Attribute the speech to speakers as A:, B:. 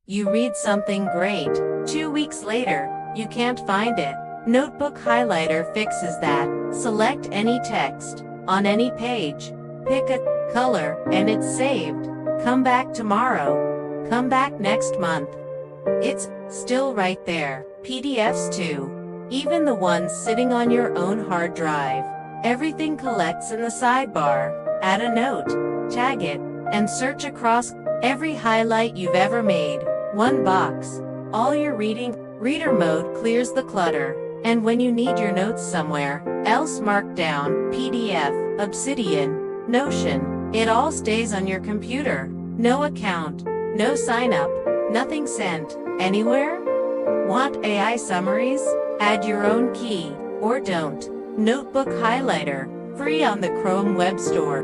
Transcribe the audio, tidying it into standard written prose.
A: You read something great. 2 weeks later, you can't find it. Notebook Highlighter fixes that. Select any text on any page. Pick a color, and it's saved. Come back tomorrow. Come back next month. It's still right there. PDFs too. Even the ones sitting on your own hard drive. Everything collects in the sidebar. Add a note, tag it, and search across every highlight you've ever made. One box. All your reader mode clears the clutter. And when you need your notes somewhere else, Markdown, PDF, Obsidian, Notion, it all stays on your computer. No account, no sign up, nothing sent anywhere. Want AI summaries? Add your own key, or don't. Notebook Highlighter, free on the Chrome Web Store.